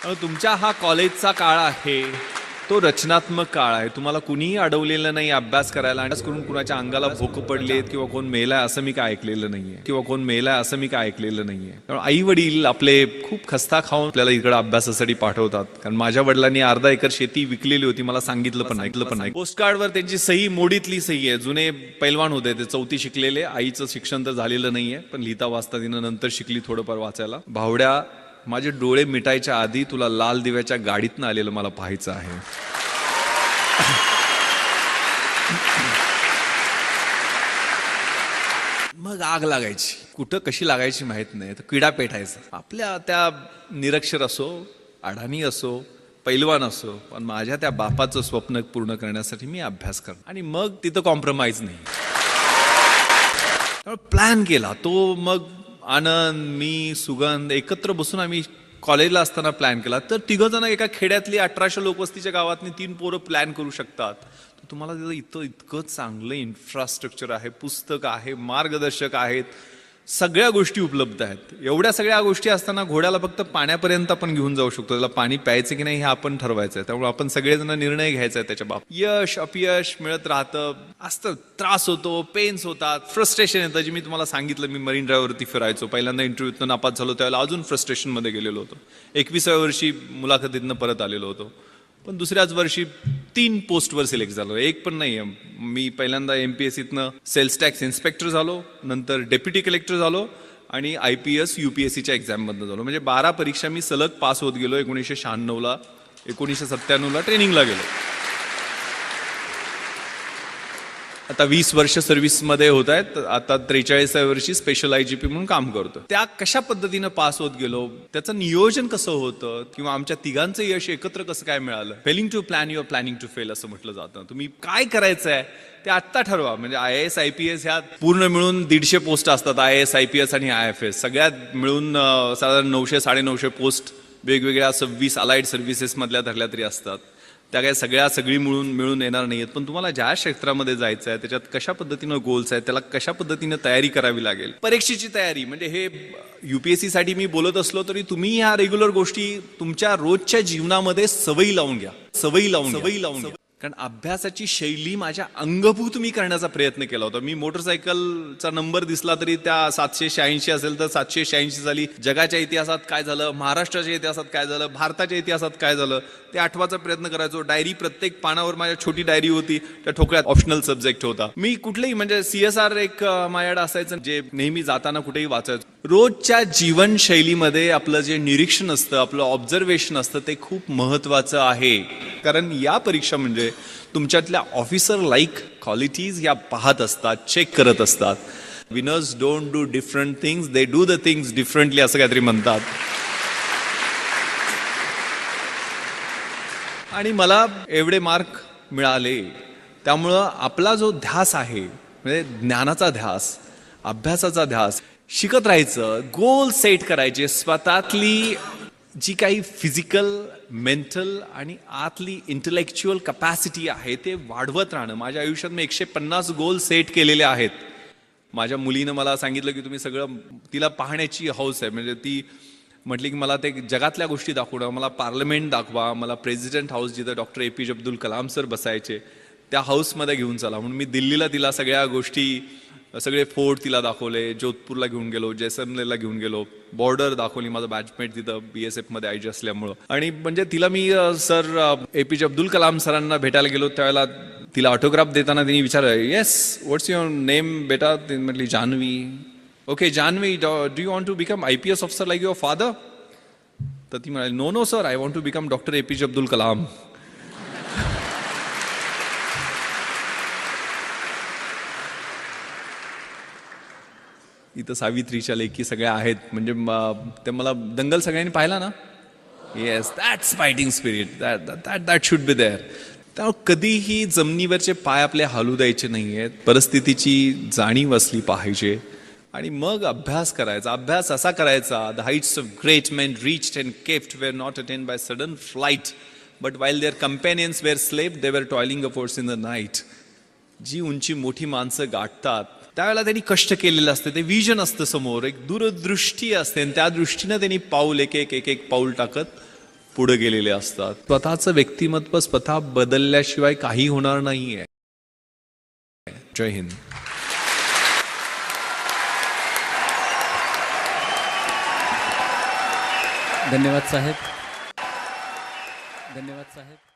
तुमच्या हा कॉलेजचा काळ आहे तो रचनात्मक काळ आहे. तुम्हाला कुणीही अडवलेलं नाही अभ्यास करायला. आणि करून कुणाच्या अंगाला भोक पडलेत किंवा कोण मेलाय असं मी काय ऐकलेलं नाहीये. त्यामुळे आई वडील आपले खूप खस्ता खाऊन आपल्याला इकडे अभ्यासासाठी पाठवतात. कारण माझ्या वडिलांनी अर्धा एकर शेती विकलेली होती, मला सांगितलं पण नाही. पोस्ट कार्डवर त्यांची सही मोडीतली सही आहे. जुने पैलवान होते ते, 4थी शिकलेले. आईचं शिक्षण तर झालेलं नाहीये, पण लिहिता वाचता तिनं नंतर शिकली थोडंफार वाचायला. भावड्या, माझे डोळे मिटायच्या आधी तुला लाल दिव्याच्या गाडीतनं आलेलं मला पाहायचं आहे. मग आग लागायची, कुठं कशी लागायची माहित नाही, तर किडा पेटायचा. आपल्या त्या निरक्षर असो, अडाणी असो, पैलवान असो, पण माझ्या त्या बापाचं स्वप्न पूर्ण करण्यासाठी मी अभ्यास करतो. आणि मग तिथं कॉम्प्रोमाइज नाही. प्लॅन केला तो. मग आनंद, मी, सुगंध एकत्र बसून आम्ही कॉलेजला असताना प्लॅन केला. तर तिघ जण एका खेड्यातली 1800 लोकवस्तीच्या गावातनी 3 पोरं प्लॅन करू शकतात. तर तुम्हाला तिथं इतकं चांगलं इन्फ्रास्ट्रक्चर आहे, पुस्तक आहे, मार्गदर्शक आहेत, सगळ्या गोष्टी उपलब्ध आहेत. एवढ्या सगळ्या गोष्टी असताना घोड्याला फक्त पाण्यापर्यंत आपण घेऊन जाऊ शकतो. त्याला पाणी प्यायचं की नाही हे आपण ठरवायचं आहे. त्यामुळे आपण सगळेजण निर्णय घ्यायचा आहे त्याच्या बाबतीत. यश अपयश मिळत राहतं, असतं, त्रास होतो, पेन्स होतात, फ्रस्ट्रेशन येतं. जे मी तुम्हाला सांगितलं, मी मरीन ड्राईव्हवरती फिरायचो. पहिल्यांदा इंटरव्ह्यूतनं नापास झालो त्यावेळेला अजून फ्रस्ट्रेशनमध्ये गेलेलो होतो. 21व्या वर्षी मुलाखतीतनं परत आलेलो होतो. पण दुसऱ्याच वर्षी 3 पोस्टवर सिलेक्ट झालो. एक पण नाही. मी पहिल्यांदा MPSCतनं सेल्स टॅक्स इन्स्पेक्टर झालो, नंतर डेप्युटी कलेक्टर झालो आणि IPS UPSCच्या एक्झाममधनं झालो. म्हणजे 12 परीक्षा मी सलग पास होत गेलो. 1996ला 1997ला ट्रेनिंगला गेलो. आता 20 वर्ष सर्व्हिसमध्ये होत आहेत. आता 43व्या वर्षी स्पेशल IGP म्हणून काम करतो. त्या कशा पद्धतीनं पास होत गेलो, त्याचं नियोजन कसं होतं, किंवा आमच्या तिघांचं यश एकत्र कसं काय मिळालं. Failing to plan your planning to fail असं म्हटलं जातं. तुम्ही काय करायचं आहे ते आत्ता ठरवा. म्हणजे IAS IPS ह्या पूर्ण मिळून 150 पोस्ट असतात. IAS IPS आणि IFS सगळ्यात मिळून साधारण 900 950 पोस्ट वेगवेगळ्या 26 अलाइड सर्व्हिसेस मधल्या धरल्या तरी असतात. त्या काय सगळी मिळून येणार नाहीयेत. पण तुम्हाला ज्या क्षेत्रामध्ये जायचं आहे त्याच्यात कशा पद्धतीनं गोल्स आहेत, त्याला कशा पद्धतीनं तयारी करावी लागेल. परीक्षेची तयारी म्हणजे हे UPSC साठी मी बोलत असलो तरी तुम्ही ह्या रेग्युलर गोष्टी तुमच्या रोजच्या जीवनामध्ये सवयी लावून घ्या. कारण अभ्यासाची शैली माझ्या अंगभूत मी करण्याचा प्रयत्न केला होता. मी मोटरसायकलचा नंबर दिसला तरी त्या 786 असेल तर 786 झाली. जगाच्या इतिहासात काय झालं, महाराष्ट्राच्या इतिहासात काय झालं, भारताच्या इतिहासात काय झालं ते आठवायचा प्रयत्न करायचो. डायरी प्रत्येक पानावर माझ्या छोटी डायरी होती. त्या ठोकळ्यात ऑप्शनल सब्जेक्ट होता. मी कुठलेही म्हणजे CSR एक माझ्याकडे असायचं जे नेहमी जाताना कुठेही वाचायचो. रोजच्या जीवनशैलीमध्ये आपलं जे निरीक्षण असतं, आपलं ऑब्झर्वेशन असतं ते खूप महत्वाचं आहे. कारण या परीक्षा म्हणजे तुमच्यातल्या ऑफिसर लाईक क्वालिटीज या पाहत असतात, चेक करत असतात. Winners don't do different things, they do the things differently असं काहीतरी म्हणतात. आणि मला एवढे मार्क मिळाले. त्यामुळं आपला जो ध्यास आहे म्हणजे ज्ञानाचा ध्यास, अभ्यासाचा ध्यास, शिकत राहायचं, गोल सेट करायचे. स्वतःतली जी काही फिजिकल, मेंटल आणि आतली इंटेलेक्च्युअल कपॅसिटी आहे ते वाढवत राहणं. माझ्या आयुष्यात मी 150 गोल सेट केलेले आहेत. माझ्या मुलीनं मला सांगितलं की तुम्ही सगळं, तिला पाहण्याची हौस आहे. म्हणजे ती म्हटली की मला ते जगातल्या गोष्टी दाखवणं, मला पार्लमेंट दाखवा, मला प्रेसिडेंट हाऊस जिथं doctor APJ Abdul Kalam sir बसायचे त्या हाऊसमध्ये घेऊन चला. म्हणून मी दिल्लीला तिला सगळ्या गोष्टी, सगळे फोर्ट तिला दाखवले. जोधपूरला घेऊन गेलो, जैसलमेरला घेऊन गेलो, बॉर्डर दाखवली. माझा बॅचमेट तिथं BSF मध्ये IG असल्यामुळं. आणि म्हणजे तिला मी सर APJ अब्दुल कलाम सरांना भेटायला गेलो त्यावेळेला तिला ऑटोग्राफ देताना तिने विचारलं, येस व्हॉट्स युअर नेम बेटा. ती म्हटली Janhavi. Okay Janhavi, do you want to become IPS officer like your father. तर ती म्हणाली, no sir, I want to become doctor APJ Abdul Kalam. इथं सावित्रीच्या लेखी सगळ्या आहेत. म्हणजे ते मला दंगल सगळ्यांनी पाहिला ना. Yes, that's fighting spirit, that should be there. त्यामुळे कधीही जमिनीवरचे पाय आपले हलू द्यायचे नाही आहेत. परिस्थितीची जाणीव असली पाहिजे आणि मग अभ्यास करायचा. अभ्यास असा करायचा, the heights of great men reached and kept were not attained by sudden flight, but while their companions were slept they were toiling upwards in the night. जी उंची मोठी माणसं गाठतात त्यावेळेला त्यांनी कष्ट केलेलं असतं. ते विजन असतं समोर, एक दूरदृष्टी असते आणि त्या दृष्टीनं त्यांनी पाऊल एक एक पाऊल टाकत पुढे गेलेले असतात. स्वतःचं व्यक्तिमत्व स्वतः बदलल्याशिवाय काही होणार नाहीये. जय हिंद. धन्यवाद साहेब. धन्यवाद साहेब.